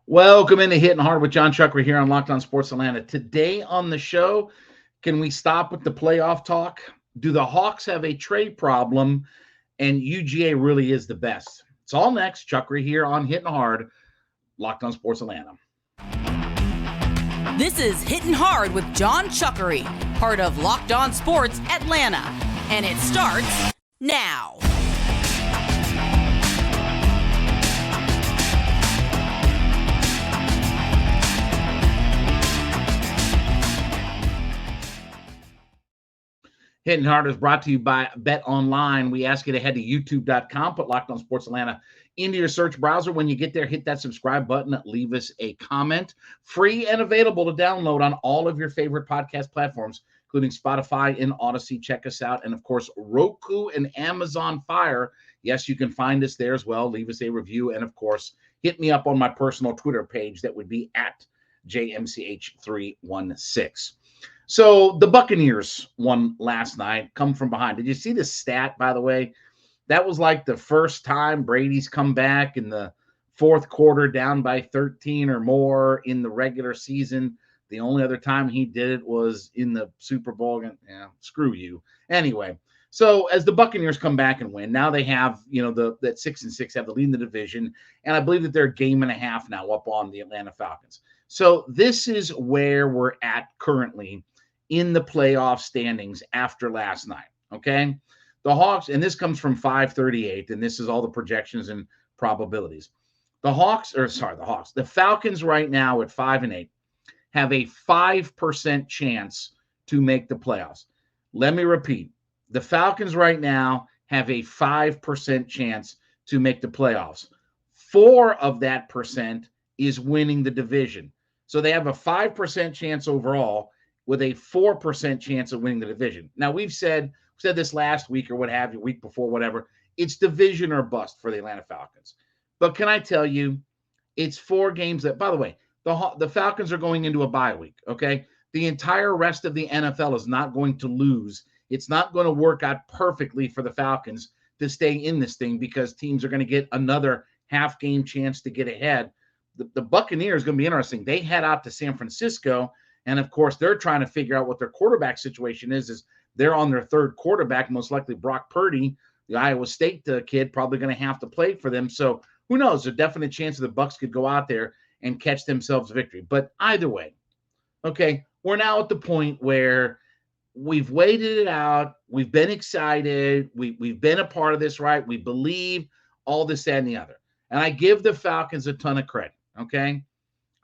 Welcome into Hitting Hard with Jon Chuckery here on Locked On Sports Atlanta. Today on the show, can we stop with the playoff talk? Do the Hawks have a trade problem? And UGA really is the best. It's all next. Chuckery here on Hitting Hard, Locked On Sports Atlanta. This is Hittin' Hard with Jon Chuckery, part of Locked On Sports Atlanta. And it starts now. Hitting Hard is brought to you by Bet Online. We ask you to head to youtube.com, put Locked On Sports Atlanta into your search browser. When you get there, hit that subscribe button, leave us a comment. Free and available to download on all of your favorite podcast platforms, including Spotify and Odyssey. Check us out. And, of course, Roku and Amazon Fire. Yes, you can find us there as well. Leave us a review. And, of course, hit me up on my personal Twitter page. That would be at JMCH316. So the Buccaneers won last night, come from behind. Did you see the stat, by the way? That was like the first time Brady's come back in the fourth quarter down by 13 or more in the regular season. The only other time he did it was in the Super Bowl. Yeah, screw you. Anyway, so as the Buccaneers come back and win, now they have, that 6-6 have the lead in the division, and I believe that they're a game and a half now up on the Atlanta Falcons. So this is where we're at currently in the playoff standings after last night, okay? The Hawks, and this comes from 538, and this is all the projections and probabilities. The Falcons right now at 5-8 have a 5% chance to make the playoffs. Let me repeat. The Falcons right now have a 5% chance to make the playoffs. 4 of that percent is winning the division. So they have a 5% chance overall with a 4% chance of winning the division. Now, we've said this last week or what have you, week before, whatever. It's division or bust for the Atlanta Falcons. But can I tell you, it's 4 games that, by the way, the Falcons are going into a bye week, okay? The entire rest of the NFL is not going to lose. It's not going to work out perfectly for the Falcons to stay in this thing because teams are going to get another half-game chance to get ahead. The Buccaneers are going to be interesting. They head out to San Francisco, and, of course, they're trying to figure out what their quarterback situation is they're on their third quarterback, most likely Brock Purdy, the Iowa State kid, probably going to have to play for them. So who knows? There's a definite chance that the Bucs could go out there and catch themselves a victory. But either way, okay, we're now at the point where we've waited it out. We've been excited. We've been a part of this, right? We believe all this, that, and the other. And I give the Falcons a ton of credit, okay?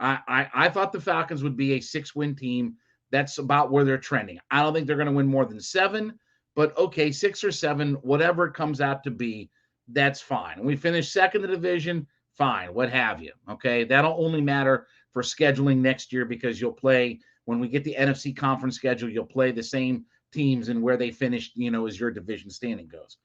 I thought the Falcons would be a 6-win team. That's about where they're trending. I don't think they're going to win more than 7, but okay, 6 or 7, whatever it comes out to be, that's fine. We finish second in the division, fine, what have you, okay? That'll only matter for scheduling next year because you'll play, when we get the NFC conference schedule, you'll play the same teams and where they finished, as your division standing goes.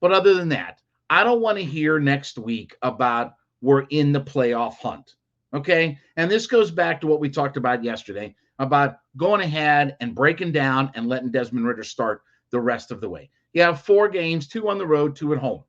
But other than that, I don't want to hear next week about we're in the playoff hunt. Okay, and this goes back to what we talked about yesterday about going ahead and breaking down and letting Desmond Ridder start the rest of the way. You have 4 games, 2 on the road, 2 at home.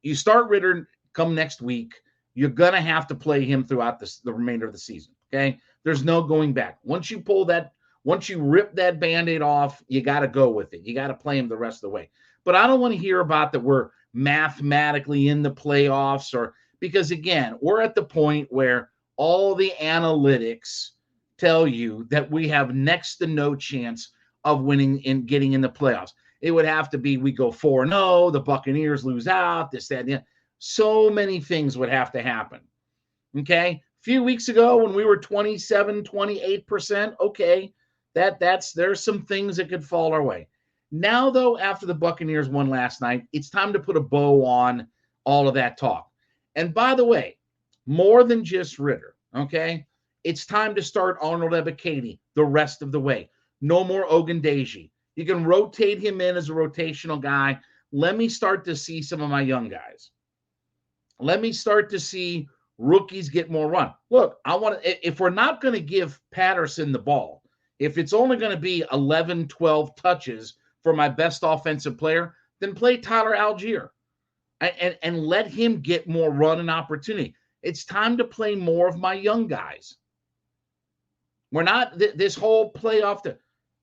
You start Ridder come next week, you're going to have to play him throughout the remainder of the season, okay? There's no going back. Once you rip that Band-Aid off, you got to go with it. You got to play him the rest of the way. But I don't want to hear about that we're mathematically in the playoffs because, again, we're at the point where all the analytics tell you that we have next to no chance of winning and getting in the playoffs. It would have to be we go 4-0, the Buccaneers lose out, this, that, and that. So many things would have to happen. Okay? A few weeks ago when we were 27, 28%, okay, there's some things that could fall our way. Now, though, after the Buccaneers won last night, it's time to put a bow on all of that talk. And by the way, more than just Ridder, okay? It's time to start Arnold Ebiketie the rest of the way. No more Ogundeji. You can rotate him in as a rotational guy. Let me start to see some of my young guys. Let me start to see rookies get more run. Look, if we're not going to give Patterson the ball, if it's only going to be 11, 12 touches for my best offensive player, then play Tyler Algier and let him get more run and opportunity. It's time to play more of my young guys. We're not this whole playoff.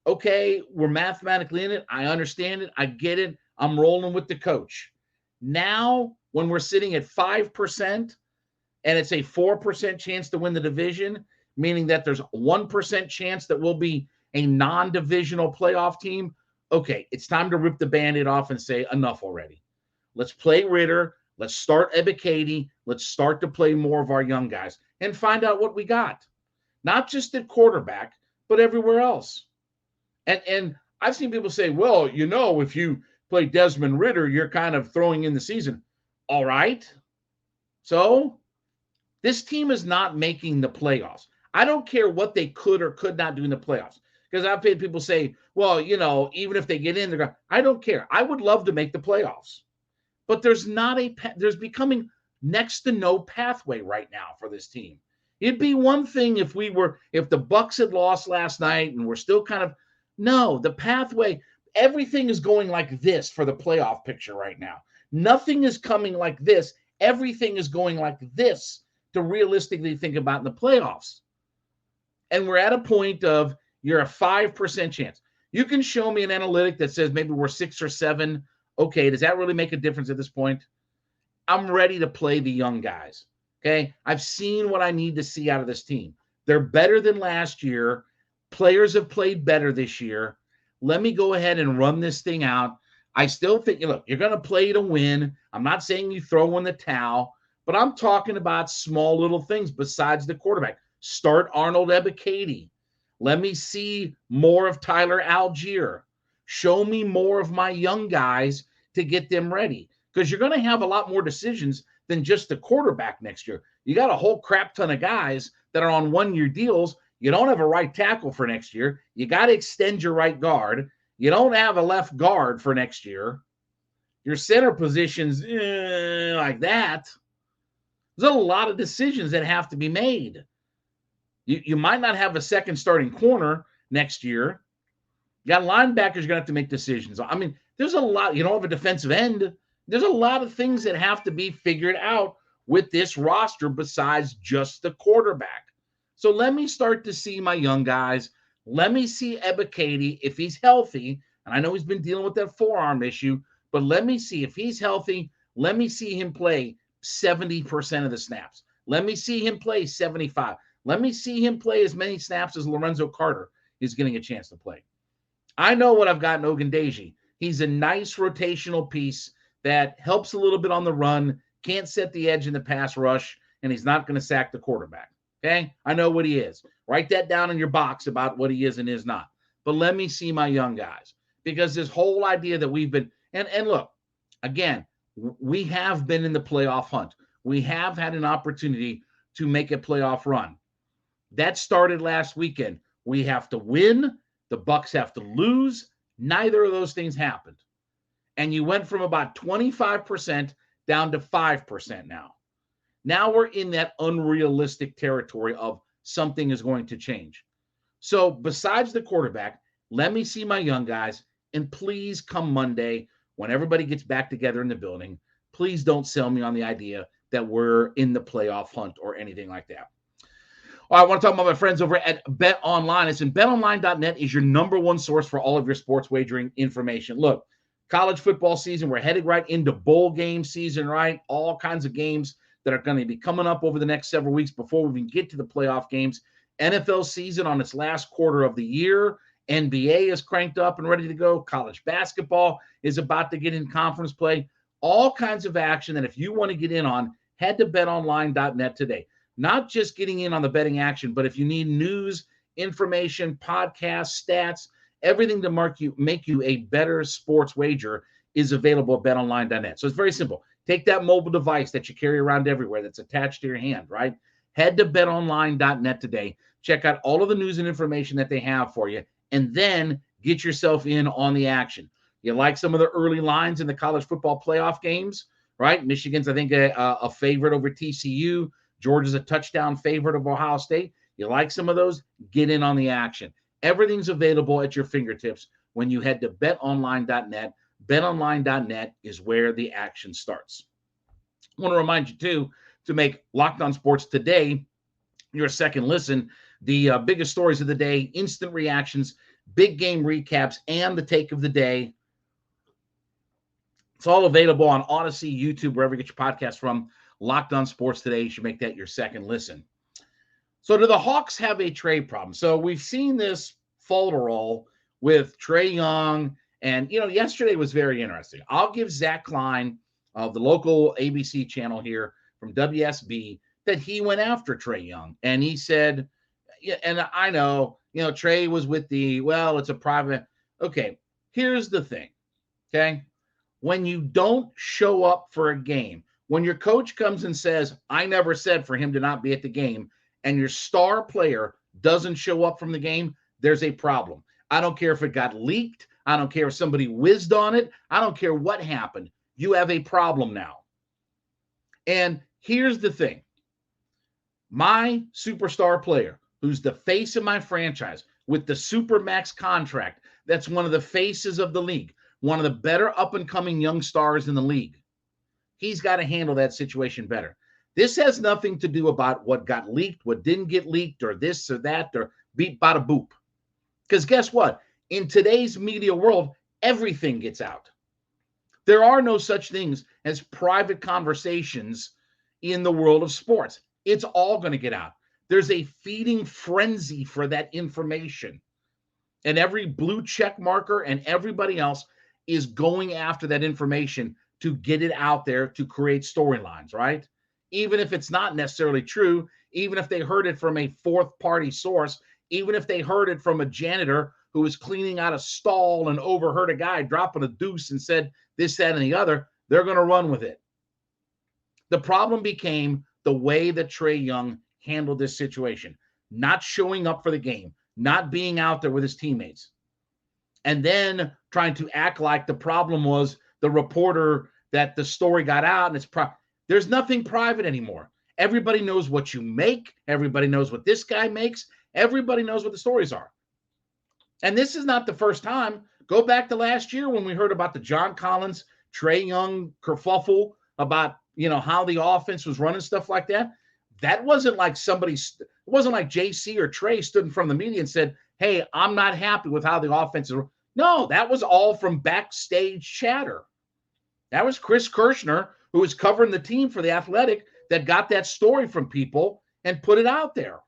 Okay, we're mathematically in it. I understand it. I get it. I'm rolling with the coach. Now, when we're sitting at 5% and it's a 4% chance to win the division, meaning that there's 1% chance that we'll be a non-divisional playoff team, okay, it's time to rip the Band-Aid off and say enough already. Let's play Ritter. Let's start Ebiketie. Let's start to play more of our young guys and find out what we got. Not just at quarterback, but everywhere else. And I've seen people say, well, if you play Desmond Ritter, you're kind of throwing in the season. All right. So this team is not making the playoffs. I don't care what they could or could not do in the playoffs. Because I've had people say, well, even if they get in, they're going, I don't care. I would love to make the playoffs. But there's becoming next to no pathway right now for this team. It'd be one thing if the Bucs had lost last night and we're still kind of, no, the pathway, everything is going like this for the playoff picture right now. Nothing is coming like this. Everything is going like this to realistically think about in the playoffs. And we're at a point of you're a 5% chance. You can show me an analytic that says maybe we're 6 or 7. Okay, does that really make a difference at this point? I'm ready to play the young guys. Okay, I've seen what I need to see out of this team. They're better than last year. Players have played better this year. Let me go ahead and run this thing out. I still think, look, you're going to play to win. I'm not saying you throw in the towel, but I'm talking about small little things besides the quarterback. Start Arnold Ebiketie. Let me see more of Tyler Algier. Show me more of my young guys to get them ready, because you're going to have a lot more decisions than just the quarterback next year. You got a whole crap ton of guys that are on one-year deals. You don't have a right tackle for next year. You got to extend your right guard. You don't have a left guard for next year. Your center positions like that. There's a lot of decisions that have to be made. You might not have a second starting corner next year. You got linebackers you're going to have to make decisions. I mean, there's a lot. You don't have a defensive end. There's a lot of things that have to be figured out with this roster besides just the quarterback. So let me start to see my young guys. Let me see Ebiketie if he's healthy. And I know he's been dealing with that forearm issue, but let me see if he's healthy. Let me see him play 70% of the snaps. Let me see him play 75. Let me see him play as many snaps as Lorenzo Carter is getting a chance to play. I know what I've got in Ogundeji. He's a nice rotational piece that helps a little bit on the run, can't set the edge in the pass rush, and he's not going to sack the quarterback. Okay? I know what he is. Write that down in your box about what he is and is not. But let me see my young guys, because this whole idea that we've been – and look, again, we have been in the playoff hunt. We have had an opportunity to make a playoff run. That started last weekend. We have to win. The Bucs have to lose. Neither of those things happened. And you went from about 25% down to 5% now. Now we're in that unrealistic territory of something is going to change. So besides the quarterback, let me see my young guys. And please, come Monday, when everybody gets back together in the building, please don't sell me on the idea that we're in the playoff hunt or anything like that. All right, I want to talk about my friends over at Bet Online. It's in betonline.net is your number one source for all of your sports wagering information. Look, college football season, we're headed right into bowl game season, right? All kinds of games that are going to be coming up over the next several weeks before we even get to the playoff games. NFL season on its last quarter of the year. NBA is cranked up and ready to go. College basketball is about to get in conference play. All kinds of action that if you want to get in on, head to betonline.net today. Not just getting in on the betting action, but if you need news, information, podcasts, stats, everything to make you a better sports wager is available at betonline.net. So it's very simple. Take that mobile device that you carry around everywhere that's attached to your hand, right? Head to betonline.net today. Check out all of the news and information that they have for you, and then get yourself in on the action. You like some of the early lines in the college football playoff games, right? Michigan's, I think, a favorite over TCU. Georgia's a touchdown favorite of Ohio State. You like some of those? Get in on the action. Everything's available at your fingertips when you head to betonline.net. Betonline.net is where the action starts. I want to remind you, too, to make Locked On Sports today your second listen. The biggest stories of the day, instant reactions, big game recaps, and the take of the day. It's all available on Odyssey, YouTube, wherever you get your podcast from. Locked On Sports today. You should make that your second listen. So do the Hawks have a trade problem? So we've seen this falderall with Trae Young. And, yesterday was very interesting. I'll give Zach Klein of the local ABC channel here from WSB that he went after Trae Young. And he said, and I know, Trae was with it's a private. Okay, here's the thing, okay? When you don't show up for a game, when your coach comes and says, I never said for him to not be at the game, and your star player doesn't show up from the game, there's a problem. I don't care if it got leaked. I don't care if somebody whizzed on it. I don't care what happened. You have a problem now. And here's the thing. My superstar player, who's the face of my franchise with the Supermax contract, that's one of the faces of the league, one of the better up-and-coming young stars in the league. He's got to handle that situation better. This has nothing to do about what got leaked, what didn't get leaked, or this or that, or beep, bada, boop. Because guess what? In today's media world, everything gets out. There are no such things as private conversations in the world of sports. It's all going to get out. There's a feeding frenzy for that information. And every blue check marker and everybody else is going after that information to get it out there to create storylines, right? Even if it's not necessarily true, even if they heard it from a fourth-party source, even if they heard it from a janitor who was cleaning out a stall and overheard a guy dropping a deuce and said this, that, and the other, they're going to run with it. The problem became the way that Trae Young handled this situation, not showing up for the game, not being out there with his teammates, and then trying to act like the problem was the reporter that the story got out and it's there's nothing private anymore. Everybody knows what you make. Everybody knows what this guy makes. Everybody knows what the stories are. And this is not the first time. Go back to last year when we heard about the John Collins, Trae Young kerfuffle about, how the offense was running, stuff like that. That wasn't like it wasn't like JC or Trae stood in front of the media and said, hey, I'm not happy with how the offense is. No, that was all from backstage chatter. That was Chris Kirschner, who was covering the team for The Athletic, that got that story from people and put it out there.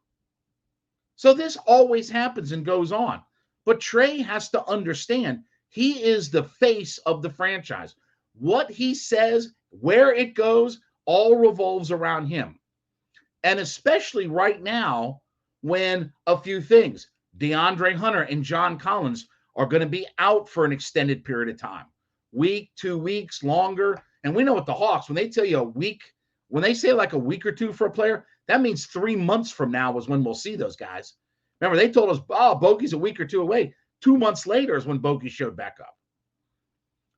So this always happens and goes on. But Trae has to understand he is the face of the franchise. What he says, where it goes, all revolves around him. And especially right now when a few things, DeAndre Hunter and John Collins are going to be out for an extended period of time. Week, 2 weeks, longer. And we know with the Hawks, when they tell you a week, when they say like a week or two for a player, that means 3 months from now is when we'll see those guys. Remember, they told us, Bogey's a week or two away. 2 months later is when Bogey showed back up.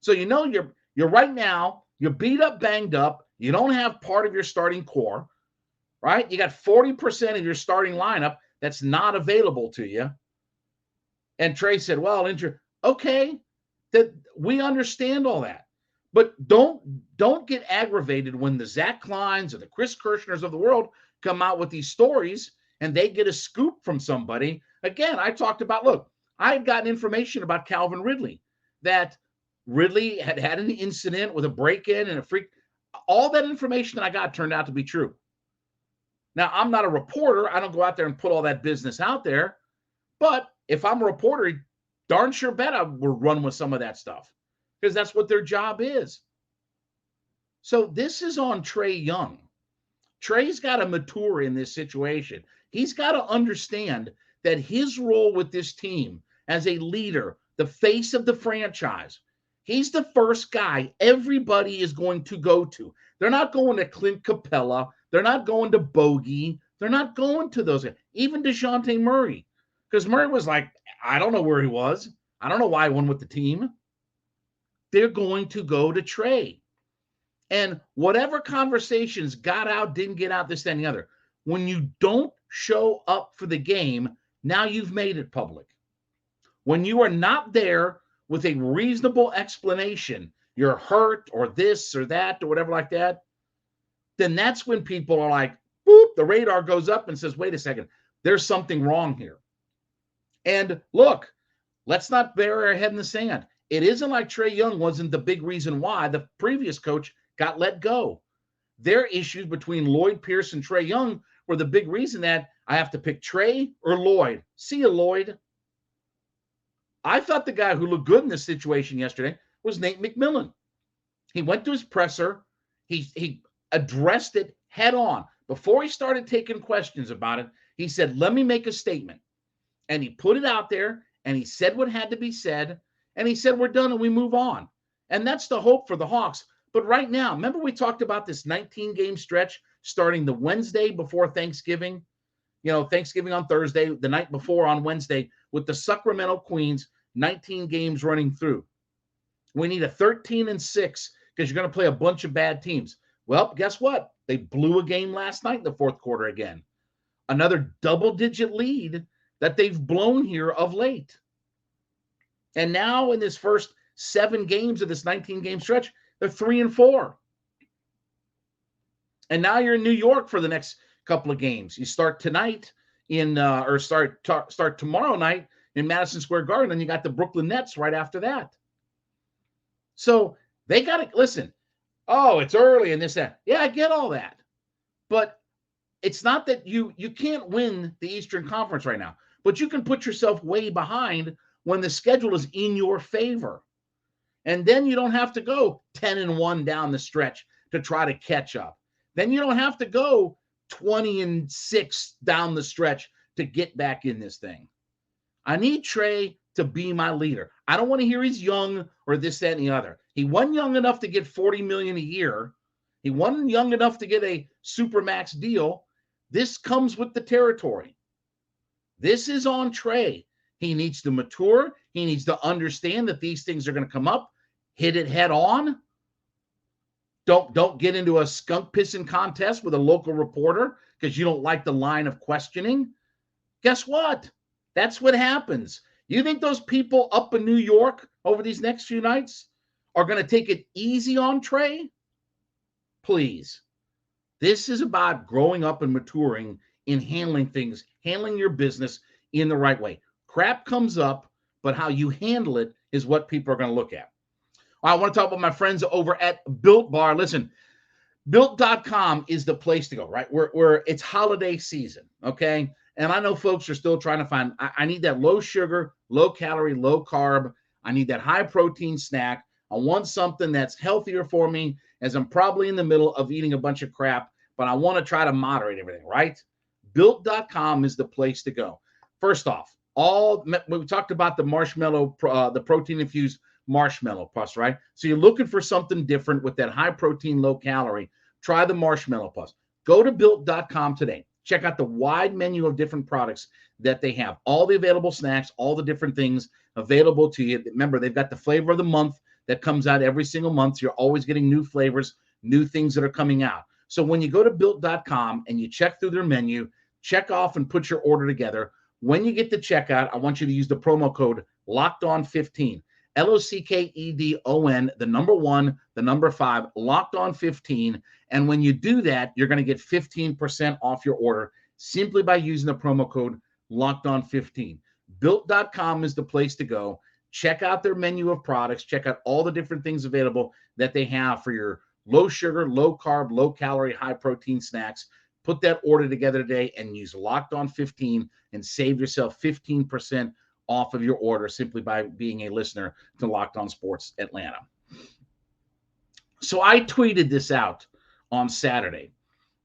So you're right now, you're beat up, banged up. You don't have part of your starting core, right? You got 40% of your starting lineup that's not available to you. And Trae said, well, okay, that we understand all that. But don't get aggravated when the Zach Kleins or the Chris Kirschners of the world come out with these stories and they get a scoop from somebody. Again, I talked about, look, I had gotten information about Calvin Ridley, that Ridley had an incident with a break-in and a freak. All that information that I got turned out to be true. Now, I'm not a reporter. I don't go out there and put all that business out there. But if I'm a reporter, darn sure bet I will run with some of that stuff because that's what their job is. So this is on Trae Young. Trae's got to mature in this situation. He's got to understand that his role with this team as a leader, the face of the franchise, he's the first guy everybody is going to go to. They're not going to Clint Capella. They're not going to Bogey. They're not going to those guys. Even DeJounte Murray. Because Murray was like, I don't know where he was. I don't know why he won with the team. They're going to go to Trae. And whatever conversations got out, didn't get out, this, that, and the other, when you don't show up for the game, now you've made it public. When you are not there with a reasonable explanation, you're hurt or this or that or whatever like that, then that's when people are like, boop, the radar goes up and says, wait a second, there's something wrong here. And look, let's not bury our head in the sand. It isn't like Trae Young wasn't the big reason why the previous coach got let go. Their issues between Lloyd Pierce and Trae Young were the big reason that I have to pick Trae or Lloyd. See you, Lloyd. I thought the guy who looked good in this situation yesterday was Nate McMillan. He went to his presser. He addressed it head on. Before he started taking questions about it, he said, let me make a statement. And he put it out there, and he said what had to be said, and he said, we're done and we move on. And that's the hope for the Hawks. But right now, remember we talked about this 19-game stretch starting the Wednesday before Thanksgiving? Thanksgiving on Thursday, the night before on Wednesday, with the Sacramento Queens, 19 games running through. We need a 13-6 because you're going to play a bunch of bad teams. Well, guess what? They blew a game last night in the fourth quarter again. Another double-digit lead that they've blown here of late. And now in this first 7 games of this 19-game stretch, they're 3-4. And now you're in New York for the next couple of games. You start tonight start tomorrow night in Madison Square Garden, and you got the Brooklyn Nets right after that. So they got to listen. Oh, it's early and this, that. Yeah, I get all that. But it's not that you can't win the Eastern Conference right now, but you can put yourself way behind when the schedule is in your favor. And then you don't have to go 10-1 down the stretch to try to catch up. Then you don't have to go 20-6 down the stretch to get back in this thing. I need Trae to be my leader. I don't want to hear he's young or this, that, and the other. He wasn't young enough to get $40 million a year. He wasn't young enough to get a supermax deal. This comes with the territory. This is on Trae. He needs to mature. He needs to understand that these things are going to come up. Hit it head on. Don't get into a skunk pissing contest with a local reporter because you don't like the line of questioning. Guess what? That's what happens. You think those people up in New York over these next few nights are going to take it easy on Trae? Please. This is about growing up and maturing in handling things, handling your business in the right way. Crap comes up, but how you handle it is what people are going to look at. I want to talk about my friends over at Built Bar. Listen, Built.com is the place to go, right? Where it's holiday season, okay? And I know folks are still trying to find, I need that low sugar, low calorie, low carb. I need that high protein snack. I want something that's healthier for me as I'm probably in the middle of eating a bunch of crap, but I want to try to moderate everything, right? Built.com is the place to go. First off, we talked about the marshmallow, the protein-infused marshmallow plus, right? So you're looking for something different with that high protein, low calorie. Try the marshmallow plus. Go to Built.com today. Check out the wide menu of different products that they have. All the available snacks, all the different things available to you. Remember, they've got the flavor of the month that comes out every single month. So you're always getting new flavors, new things that are coming out. So when you go to Built.com and you check through their menu, check off and put your order together. When you get to checkout, I want you to use the promo code LOCKEDON15. LOCKEDON, the number 1, the number 5, LOCKEDON15. And when you do that, you're going to get 15% off your order simply by using the promo code LOCKEDON15. Built.com is the place to go. Check out their menu of products. Check out all the different things available that they have for your low sugar, low carb, low calorie, high protein snacks. Put that order together today and use LOCKEDON15 and save yourself 15% off of your order simply by being a listener to Locked On Sports Atlanta. So I tweeted this out on Saturday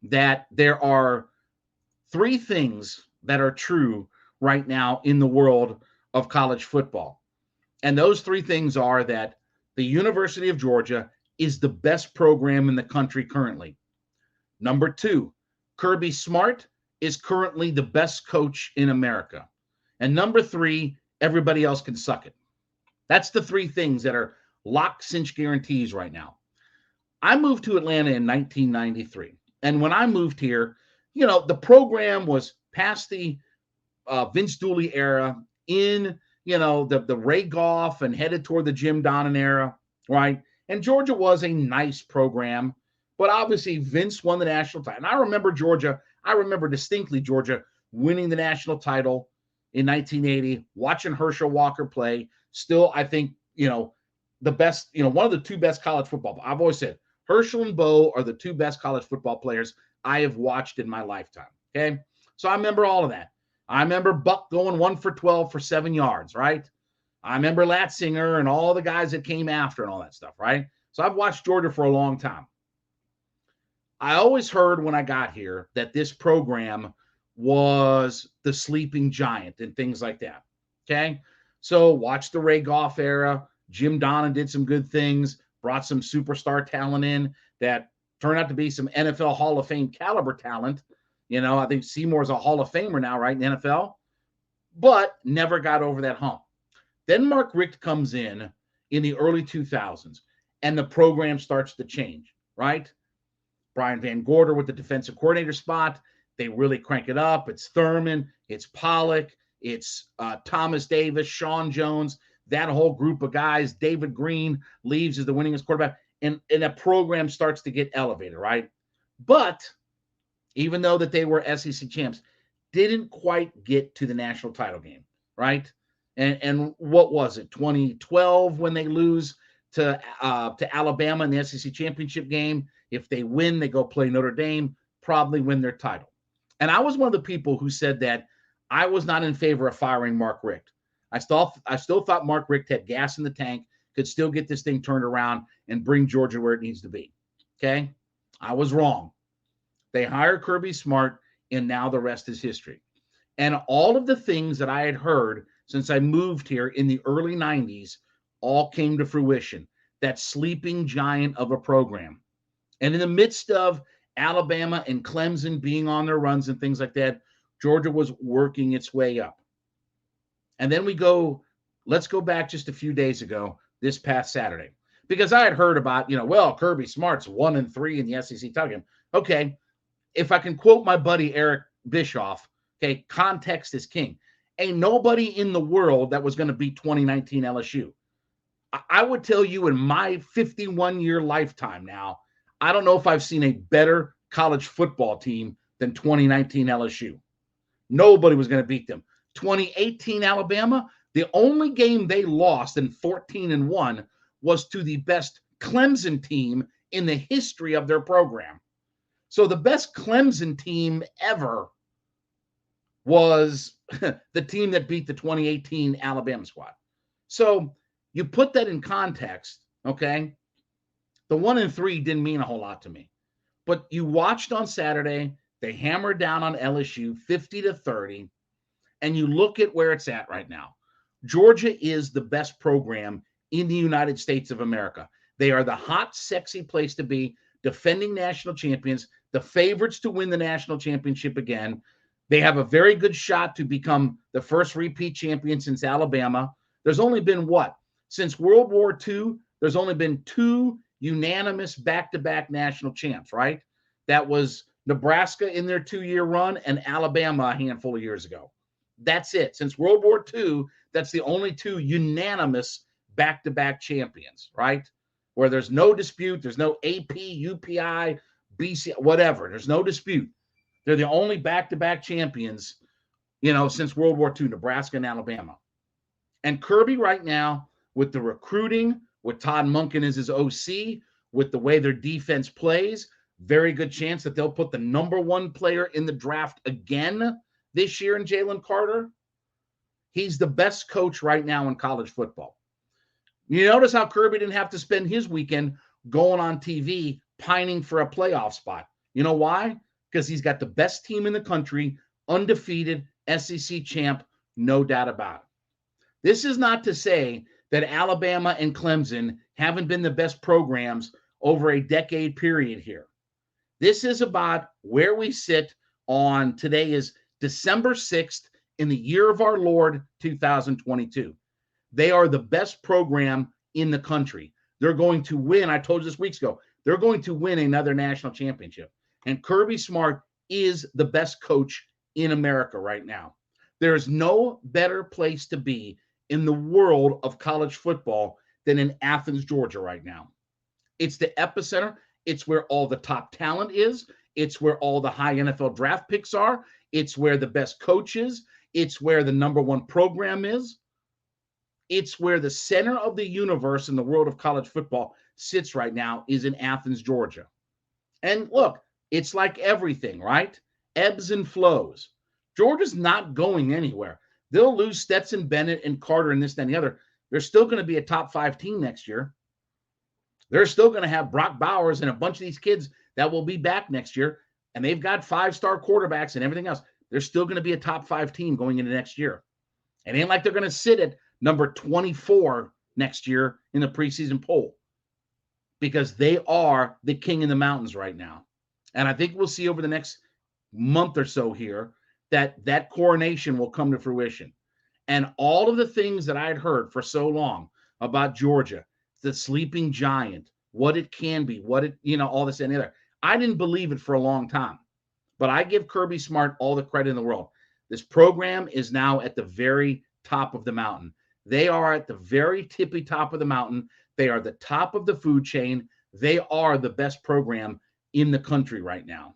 that there are 3 things that are true right now in the world of college football. And those 3 things are that the University of Georgia is the best program in the country currently. Number 2, Kirby Smart is currently the best coach in America. And number 3, everybody else can suck it. That's the 3 things that are lock, cinch guarantees right now. I moved to Atlanta in 1993. And when I moved here, the program was past the Vince Dooley era, in, the Ray Goff and headed toward the Jim Donnan era, right? And Georgia was a nice program, But obviously, Vince won the national title. And I remember distinctly Georgia winning the national title in 1980, watching Herschel Walker play. Still, I think, the best, one of the two best college football. I've always said Herschel and Bo are the two best college football players I have watched in my lifetime. Okay. So I remember all of that. I remember Buck going 1 for 12 for 7 yards, right? I remember Latzinger and all the guys that came after and all that stuff, right? So I've watched Georgia for a long time. I always heard when I got here that this program was the sleeping giant and things like that. Okay. So watch the Ray Goff era. Jim Donnan did some good things, brought some superstar talent in that turned out to be some NFL Hall of Fame caliber talent. I think Seymour's a Hall of Famer now, right, in the NFL, but never got over that hump. Then Mark Richt comes in the early 2000s, and the program starts to change, right? Brian Van Gorder with the defensive coordinator spot. They really crank it up. It's Thurman, it's Pollock, it's Thomas Davis, Sean Jones, that whole group of guys. David Green leaves as the winningest quarterback, and a program starts to get elevated, right? But even though that they were SEC champs, didn't quite get to the national title game, right? And what was it, 2012 when they lose to Alabama in the SEC championship game? If they win, they go play Notre Dame, probably win their title. And I was one of the people who said that I was not in favor of firing Mark Richt. I still thought Mark Richt had gas in the tank, could still get this thing turned around and bring Georgia where it needs to be. Okay? I was wrong. They hired Kirby Smart, and now the rest is history. And all of the things that I had heard since I moved here in the early 90s all came to fruition. That sleeping giant of a program. And in the midst of Alabama and Clemson being on their runs and things like that, Georgia was working its way up. And then let's go back just a few days ago, this past Saturday, because I had heard about, Kirby Smart's 1-3 in the SEC title game. Okay. If I can quote my buddy Eric Bischoff, okay, context is king. Ain't nobody in the world that was going to beat 2019 LSU. I would tell you in my 51-year lifetime now, I don't know if I've seen a better college football team than 2019 LSU. Nobody was going to beat them. 2018 Alabama, the only game they lost in 14-1 was to the best Clemson team in the history of their program. So the best Clemson team ever was the team that beat the 2018 Alabama squad. So you put that in context, okay? The 1-3 didn't mean a whole lot to me. But you watched on Saturday, they hammered down on LSU 50-30, and you look at where it's at right now. Georgia is the best program in the United States of America. They are the hot, sexy place to be, defending national champions, the favorites to win the national championship again. They have a very good shot to become the first repeat champion since Alabama. There's only been since World War II, there's only been 2 unanimous back-to-back national champs, right? That was Nebraska in their 2-year run and Alabama a handful of years ago. That's it. Since World War II, that's the only 2 unanimous back-to-back champions, right? Where there's no dispute, there's no AP, UPI, BC, whatever. There's no dispute. They're the only back-to-back champions, since World War II, Nebraska and Alabama. And Kirby right now, with the recruiting, with Todd Monken as his OC, with the way their defense plays, very good chance that they'll put the number 1 player in the draft again this year in Jalen Carter. He's the best coach right now in college football. You notice how Kirby didn't have to spend his weekend going on TV pining for a playoff spot. You know why? Because he's got the best team in the country, undefeated, SEC champ, no doubt about it. This is not to say that Alabama and Clemson haven't been the best programs over a decade period here. This is about where we sit on today is December 6th in the year of our Lord, 2022. They are the best program in the country. They're going to win. I told you this weeks ago, they're going to win another national championship. And Kirby Smart is the best coach in America right now. There's no better place to be in the world of college football than in Athens, Georgia right now. It's the epicenter. It's where all the top talent is. It's where all the high NFL draft picks are. It's where the best coach is. It's where the number one program is. It's where the center of the universe in the world of college football sits right now, is in Athens, Georgia. And look, it's like everything, right? Ebbs and flows. Georgia's not going anywhere. They'll lose Stetson Bennett and Carter and this, that, and the other. They're still going to be a top 5 team next year. They're still going to have Brock Bowers and a bunch of these kids that will be back next year. And they've got 5-star quarterbacks and everything else. They're still going to be a top 5 team going into next year. It ain't like they're going to sit at number 24 next year in the preseason poll, because they are the king in the mountains right now. And I think we'll see over the next month or so here that coronation will come to fruition. And all of the things that I had heard for so long about Georgia, the sleeping giant, what it can be, what it, all this and the other, I didn't believe it for a long time. But I give Kirby Smart all the credit in the world. This program is now at the very top of the mountain. They are at the very tippy top of the mountain. They are the top of the food chain. They are the best program in the country right now.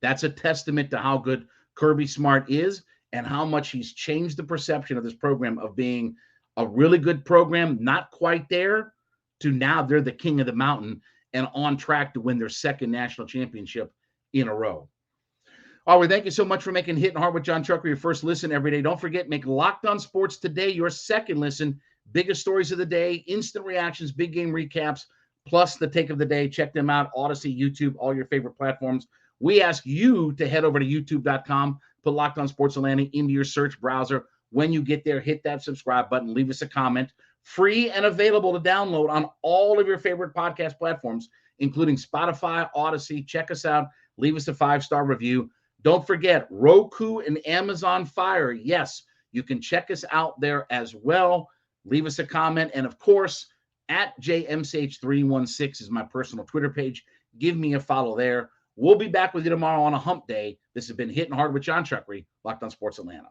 That's a testament to how good Kirby Smart is and how much he's changed the perception of this program of being a really good program, not quite there, to now they're the king of the mountain and on track to win their second national championship in a row. All right, thank you so much for making Hittin' Hard with Jon Chuckery your first listen every day. Don't forget, make Locked On Sports Today your second listen. Biggest stories of the day, instant reactions, big game recaps, plus the take of the day. Check them out, Odyssey, YouTube, all your favorite platforms. We ask you to head over to youtube.com, put Locked On Sports Atlanta into your search browser. When you get there, hit that subscribe button, leave us a comment. Free and available to download on all of your favorite podcast platforms, including Spotify, Odyssey. Check us out. Leave us a 5-star review. Don't forget, Roku and Amazon Fire. Yes, you can check us out there as well. Leave us a comment. And, of course, at JMCH316 is my personal Twitter page. Give me a follow there. We'll be back with you tomorrow on a hump day. This has been Hittin' Hard with Jon Chuckery, Locked On Sports Atlanta.